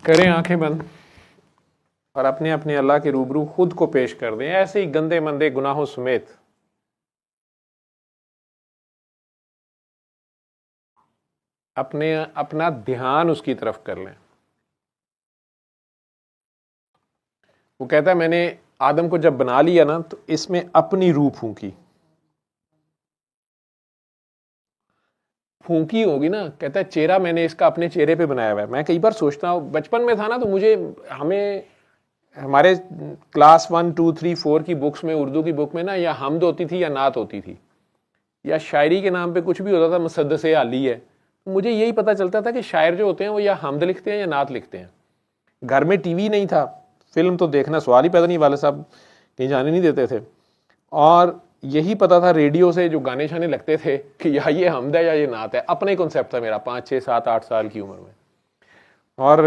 करें आंखें बंद और अपने अपने अल्लाह के रूबरू खुद को पेश कर दें, ऐसे ही गंदे मंदे गुनाहों समेत। अपना ध्यान उसकी तरफ कर लें। वो कहता है मैंने आदम को जब बना लिया ना तो इसमें अपनी रूह फूंकी होगी ना। कहता है चेहरा मैंने इसका अपने चेहरे पे बनाया हुआ है। मैं कई बार सोचता हूँ, बचपन में था ना तो मुझे हमें हमारे क्लास 1, 2, 3, 4 की बुक्स में, उर्दू की बुक में ना या हमद होती थी या नात होती थी, या शायरी के नाम पे कुछ भी होता था, मुसद्दस आली है। मुझे यही पता चलता था कि शायर जो होते हैं वो या हमद लिखते हैं या नात लिखते हैं। घर में टीवी नहीं था, फिल्म तो देखना सवाल ही पैदा नहीं, वाले साहब कहीं जाने नहीं देते थे। और यही पता था रेडियो से जो गाने शाने लगते थे कि या ये हमद है या ये नात है। अपना ही कॉन्सेप्ट था मेरा 5, 6, 7, 8 साल की उम्र में। और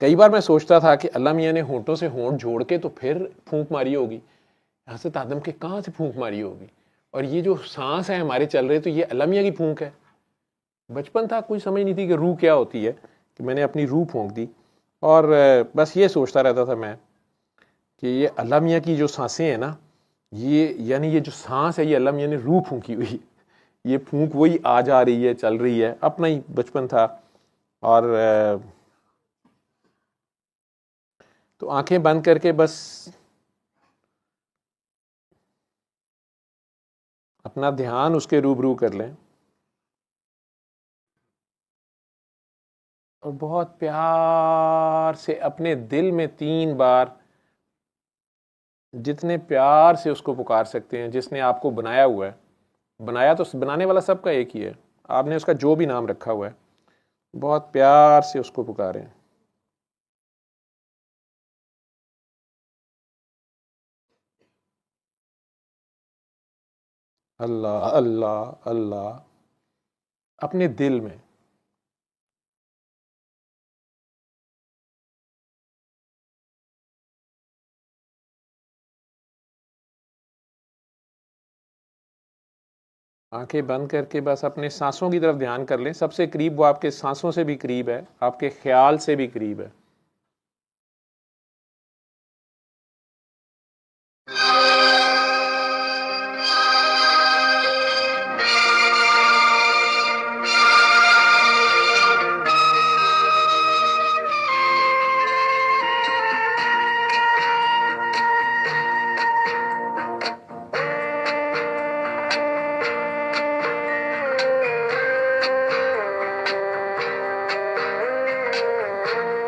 कई बार मैं सोचता था कि अल्लाह मियाँ ने होंठों से होंठ जोड़ के तो फिर फूंक मारी होगी, हज़रत आदम के कहाँ से फूंक मारी होगी, और ये जो सांस है हमारे चल रहे तो ये अल्लाह मियाँ की फूंक है। बचपन था, कोई समझ नहीं थी कि रूह क्या होती है, कि मैंने अपनी रूह फूंक दी। और बस ये सोचता रहता था मैं कि ये अल्लाह मियाँ की जो सांसें हैं ना, ये यानी ये जो सांस है ये अल्लाह मियाँ ने रूह फूंकी हुई, ये फूंक वही आ जा रही है, चल रही है। अपना ही बचपन था। और तो आंखें बंद करके बस अपना ध्यान उसके रूबरू कर लें और बहुत प्यार से अपने दिल में 3 बार, जितने प्यार से उसको पुकार सकते हैं, जिसने आपको बनाया हुआ है। बनाया तो बनाने वाला सबका एक ही है, आपने उसका जो भी नाम रखा हुआ है, बहुत प्यार से उसको पुकारें। अल्लाह अल्लाह अल्लाह, अपने दिल में। आंखें बंद करके बस अपने सांसों की तरफ ध्यान कर लें। सबसे करीब वो आपके सांसों से भी करीब है, आपके ख्याल से भी करीब है।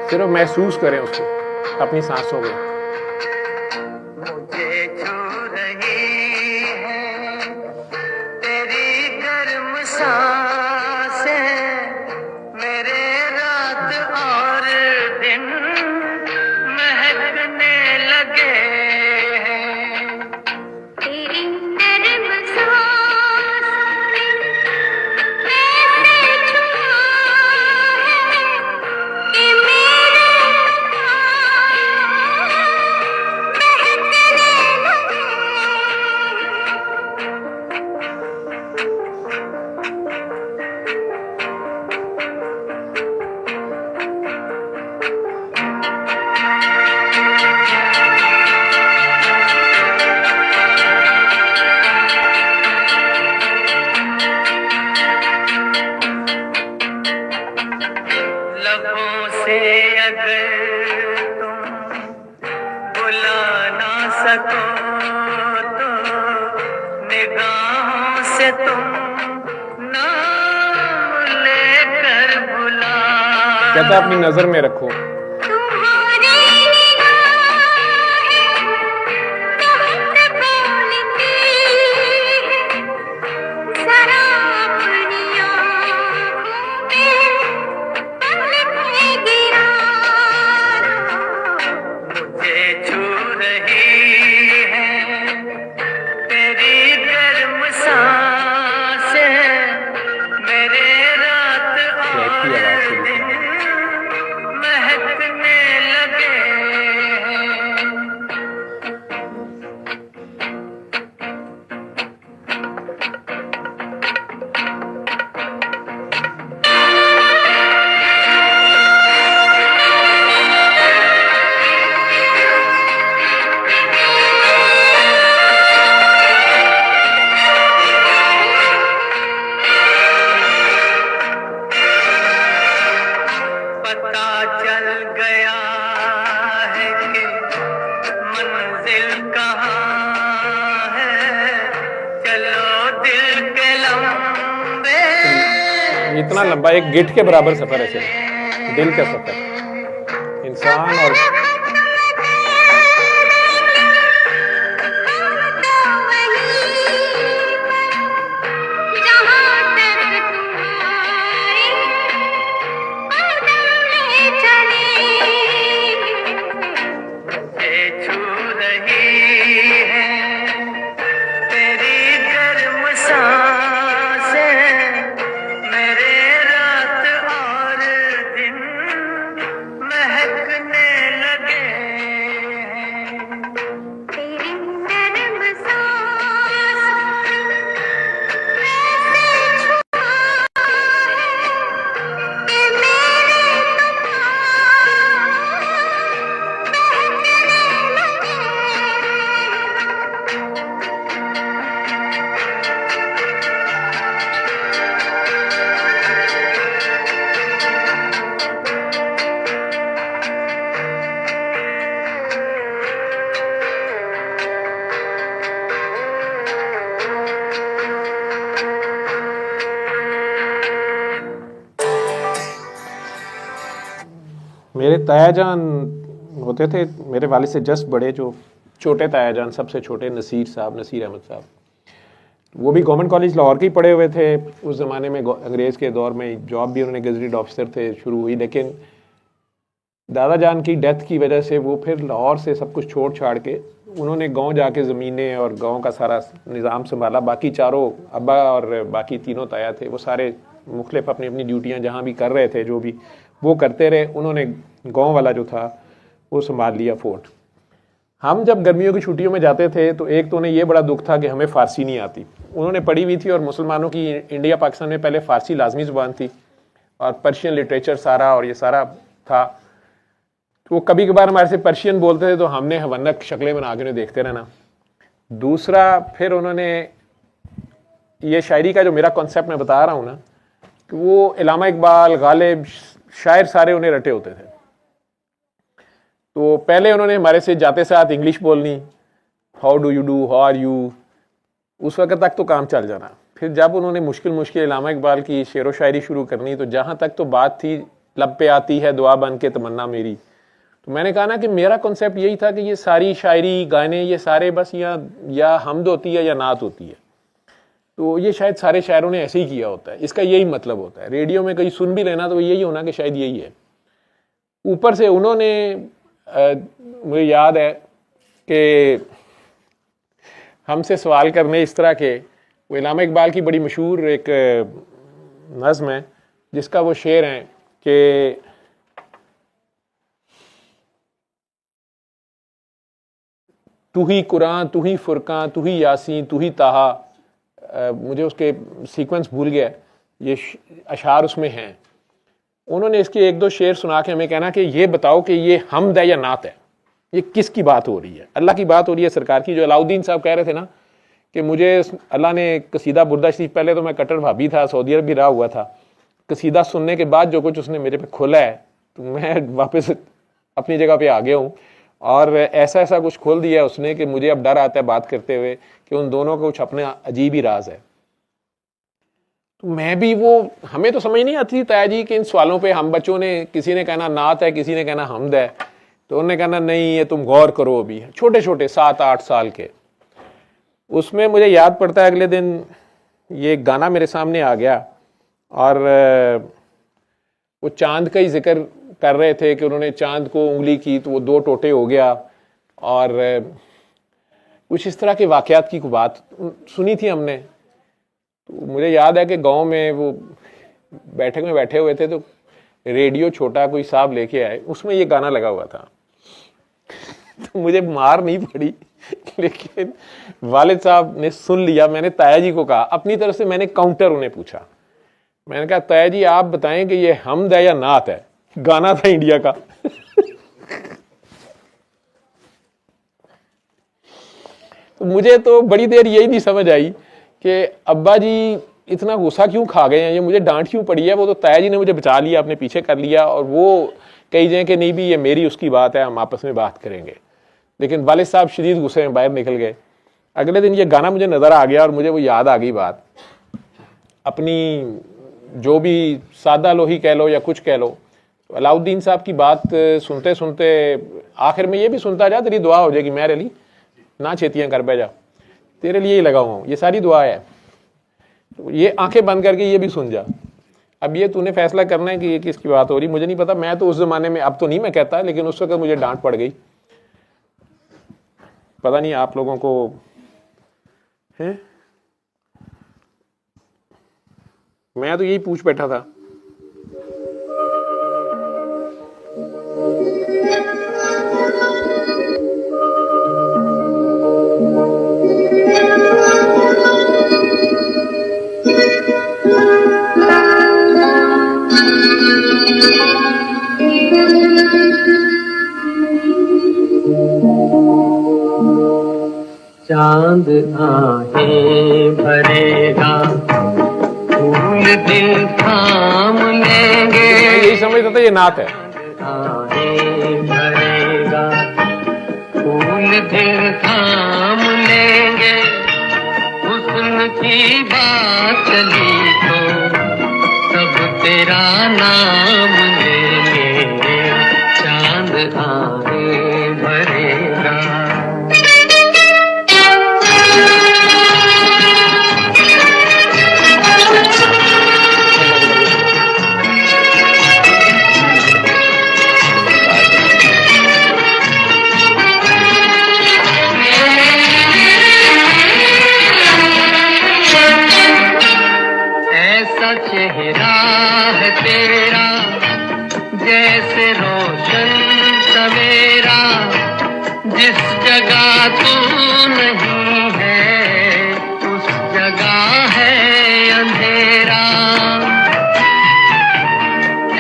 सिर्फ महसूस करें उसको अपनी सांसों में। मुझे छू रही है तेरी गर्म सांसें, मेरे रात और दिन महकने लगे हैं। तेरी नर्म सांसें ऐसे छुआ है कि मेरे लबों से अगर तुम बुला ना सको तो निगाहों से तुम नाम लेकर बुला। कहता अपनी नजर में रखो। तुम्हारी निगाहें तुमसे बोलती हैं, जरा अपनी आँखों में पलकें गिरा। मुझे छू रही है तेरी गर्म सांसें, मेरे रात और दिन महक कितना लंबा, एक गिट के बराबर सफर है सिर्फ, दिल का सफर इंसान और मेरे ताया जान होते थे मेरे वालिद से जस्ट बड़े, जो छोटे ताया जान सबसे छोटे नसीर साहब, नसीर अहमद साहब, वो भी गवर्नमेंट कॉलेज लाहौर के ही पढ़े हुए थे। उस ज़माने में अंग्रेज़ के दौर में जॉब भी उन्होंने गजटेड ऑफिसर थे शुरू हुई, लेकिन दादा जान की डेथ की वजह से वो फिर लाहौर से सब कुछ छोड़ छाड़ के उन्होंने गांव जाके ज़मीनें और गांव का सारा निज़ाम संभाला। बाकी चारों अब्बा और बाकी तीनों ताया थे, वो सारे मुख्तलिफ अपनी अपनी ड्यूटियाँ जहाँ भी कर रहे थे, जो भी वो करते रहे। उन्होंने गांव वाला जो था वो संभाल लिया फोर्ट। हम जब गर्मियों की छुट्टियों में जाते थे तो एक तो उन्हें ये बड़ा दुख था कि हमें फ़ारसी नहीं आती। उन्होंने पढ़ी हुई थी और मुसलमानों की इंडिया पाकिस्तान में पहले फ़ारसी लाजमी ज़ुबान थी और पर्शियन लिटरेचर सारा और ये सारा था। तो वो कभी कभार हमारे से पर्शियन बोलते थे तो हमने हवन्नक शक्लें बना के उन्हें देखते रहना। दूसरा, फिर उन्होंने ये शायरी का जो मेरा कॉन्सेप्ट मैं बता रहा हूँ ना, कि वो इलामा इकबाल, गालिब, शायर सारे उन्हें रटे होते थे। तो पहले उन्होंने हमारे से जाते साथ इंग्लिश बोलनी, how do you do, how are you, उस वक्त तक तो काम चल जाना। फिर जब उन्होंने मुश्किल इलामा इकबाल की शेर व शायरी शुरू करनी, तो जहाँ तक तो बात थी लब पे आती है दुआ बन के तमन्ना मेरी, तो मैंने कहा ना कि मेरा कॉन्सेप्ट यही था कि ये सारी शायरी गाने ये सारे बस या हमद होती है या नात होती है। तो ये शायद सारे शायरों ने ऐसे ही किया होता है, इसका यही मतलब होता है। रेडियो में कहीं सुन भी लेना तो यही होना कि शायद यही है। ऊपर से उन्होंने मुझे याद है कि हमसे सवाल करने इस तरह के, वो इलामा इकबाल की बड़ी मशहूर एक नज़्म है जिसका वो शेर है कि तू ही कुरान, तू ही फुरकान, तू ही यासीन, तू ही ताहा, मुझे उसके सीक्वेंस भूल गया, ये अशार उसमें हैं। उन्होंने इसके एक दो शेर सुना के हमें कहना कि ये बताओ कि ये हमद है या नात है, ये किसकी बात हो रही है? अल्लाह की बात हो रही है, सरकार की? जो अलाउद्दीन साहब कह रहे थे ना कि मुझे अल्लाह ने कसीदा बुर्दा शरीफ, पहले तो मैं कट्टर भाभी था, सऊदी अरब भी रहा हुआ था, कसीदा सुनने के बाद जो कुछ उसने मेरे पे खोला है तो मैं वापस अपनी जगह पे आ गया हूँ। और ऐसा कुछ खोल दिया है उसने कि मुझे अब डर आता है बात करते हुए कि उन दोनों का कुछ अपने अजीब ही राज है। तो मैं भी वो, हमें तो समझ नहीं आती ताया जी कि इन सवालों पे हम बच्चों ने, किसी ने कहना नात है, किसी ने कहना हमद है, तो उन्होंने कहना नहीं ये तुम गौर करो। अभी छोटे छोटे 7-8 साल के, उसमें मुझे याद पड़ता है अगले दिन ये गाना मेरे सामने आ गया और वो चांद का ही जिक्र कर रहे थे कि उन्होंने चांद को उंगली की तो वो 2 टोटे हो गया, और कुछ इस तरह के वाकयात की बात सुनी थी हमने। तो मुझे याद है कि गांव में वो बैठक में बैठे हुए थे तो रेडियो छोटा कोई साहब लेके आए, उसमें ये गाना लगा हुआ था। तो मुझे मार नहीं पड़ी, लेकिन वालिद साहब ने सुन लिया। मैंने ताया जी को कहा, अपनी तरफ से मैंने काउंटर उन्हें पूछा, मैंने कहा ताया जी आप बताएं कि ये हमद है या नात है? गाना था इंडिया का। तो मुझे तो बड़ी देर यही नहीं समझ आई कि अब्बा जी इतना गुस्सा क्यों खा गए हैं, ये मुझे डांट क्यों पड़ी है। वो तो ताया जी ने मुझे बचा लिया, अपने पीछे कर लिया, और वो कही जाए कि नहीं भी ये मेरी उसकी बात है, हम आपस में बात करेंगे। लेकिन वालिद साहब शदीद गुस्से में बाहर निकल गए। अगले दिन ये गाना मुझे नज़र आ गया और मुझे वो याद आ गई बात। अपनी जो भी सादा लोही कह लो या कुछ कह लो, तो अलाउद्दीन साहब की बात सुनते सुनते आखिर में ये भी सुनता जा, तेरी दुआ हो जाएगी मेरे लिए, ना छेतियाँ कर बैजा, तेरे लिए ही लगा हुआ हूँ, ये सारी दुआ है। तो ये आंखें बंद करके ये भी सुन जा। अब ये तूने फैसला करना है कि ये किसकी बात हो रही, मुझे नहीं पता। मैं तो उस जमाने में, अब तो नहीं मैं कहता, लेकिन उस वक्त मुझे डांट पड़ गई। पता नहीं आप लोगों को है, मैं तो यही पूछ बैठा था। चांद आहें भरेगा, फूल दिल थाम लेंगे। मैं यही समझता था ये नात है। आहें भरेगा, फूल दिल थाम लेंगे। हुस्न की बात चली तो सब तेरा नाम लेंगे। चांद आहें भरेगा। चेहरा है तेरा जैसे रोशन सवेरा, जिस जगह तू नहीं है उस जगह है अंधेरा।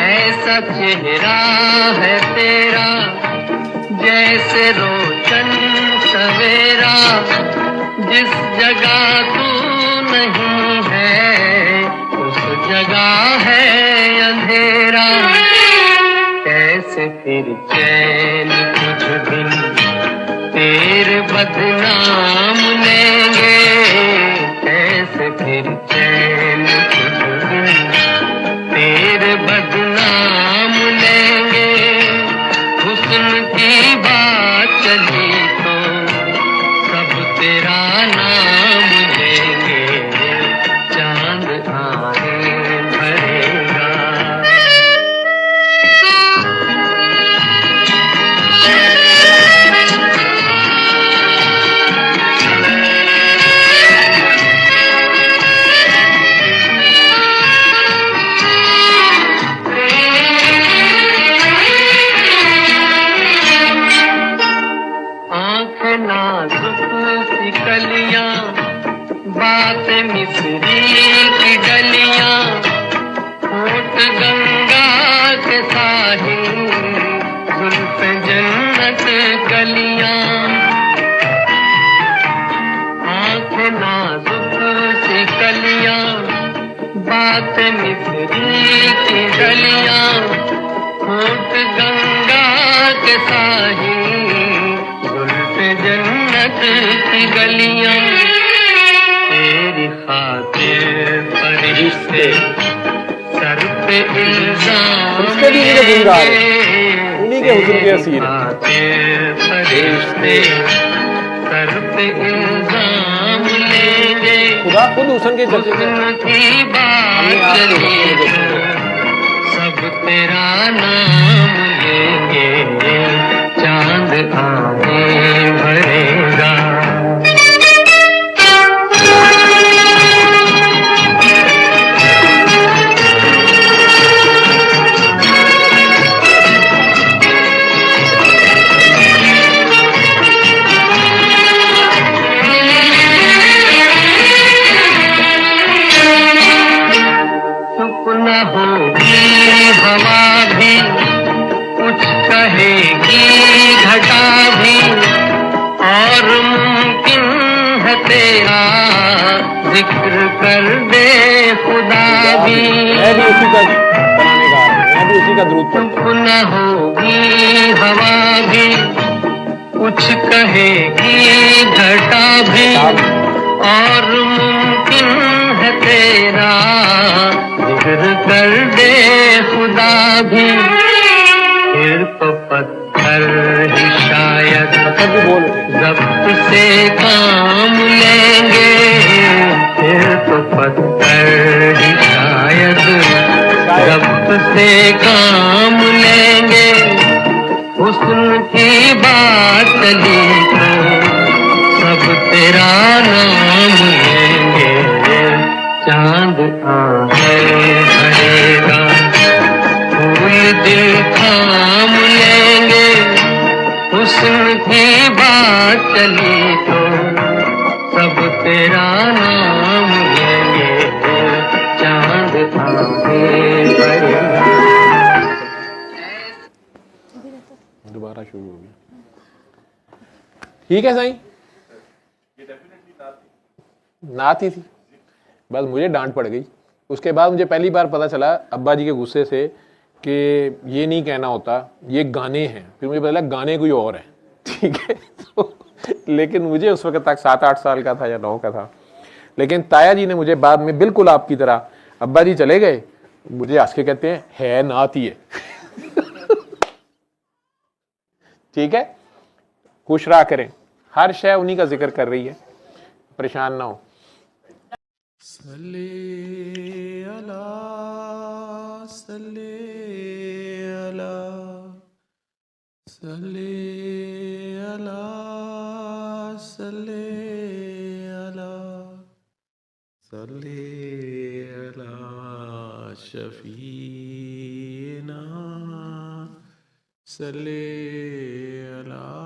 ऐसा चेहरा है तेरा जैसे रोशन सवेरा, जिस जगह तू नहीं है जगह है अंधेरा। कैसे फिर चैन कुछ दिन तेरे बदनाम लेंगे। कैसे फिर चैन कुछ दिन तेरे बदनाम लेंगे। हुस्न की बात चली तो सब तेरा नाम लेंगे। चांद आहें भरेगा। आँखें नाजुक सी कलियां, बात मिस्री की डलियां, होठ गंगा के साहिल, जुल्फ जन्नत कलियां। आँखें नाजुक सी कलियां, बात मिस्री की डलियां, होठ गंगा के साहिल, जुल्फ जन्नत की गलियां। तेरी खातिर फरिश्ते सर पे इल्जाम लेंगे। उन्हीं के हुस्न के असीर। खातिर फरिश्ते सर पे इल्जाम लेंगे। खुदा खुद हुस्न के चलते हुस्न की बात चली तो सब तेरा नाम लेंगे। चांद आहें भरेगा। न होगी हवा भी, कुछ कहेगी घटा भी, और मुमकिन है तेरा जिक्र कर दे खुदा भी। मैं भी उसी का बनाने का, मैं भी उसी का दुरूद पढ़ता हूं। न होगी हवा भी, कुछ कहेगी घटा भी, और मुमकिन है तेरा, जिक्र कर दे खुदा भी, फिर तो पत्थर ही शायद सब भी बोल उठे। जब्त से काम लेंगे, फिर तो पत्थर ही शायद जब्त से काम लेंगे। हुस्न की बात चली तो सब तेरा नाम लेंगे, चांद आहें भरेगा, फूल दिल थाम लेंगे। हुस्न की बात चली तो सब तेरा नाम लेंगे, चांद आहें भरेगा। दोबारा शुरू हो गया। ठीक है साईं, नात ही थी, बस मुझे डांट पड़ गई। उसके बाद मुझे पहली बार पता चला अब्बा जी के गुस्से से कि ये नहीं कहना होता, ये गाने हैं। फिर मुझे पता लगा गाने कोई और है, ठीक है। तो लेकिन मुझे उस वक्त तक 7-8 साल का था या 9 का था। लेकिन ताया जी ने मुझे बाद में बिल्कुल आपकी तरह, अब्बा जी चले गए, मुझे हंस के कहते हैं है नात ही है। ठीक है, खुश रहा करें, हर शय उन्हीं का जिक्र कर रही है, परेशान ना हो। सल्ले अला सल्ले अला सल्ले अला सल्ले अला सल्ले अला शफीना सल्ले अला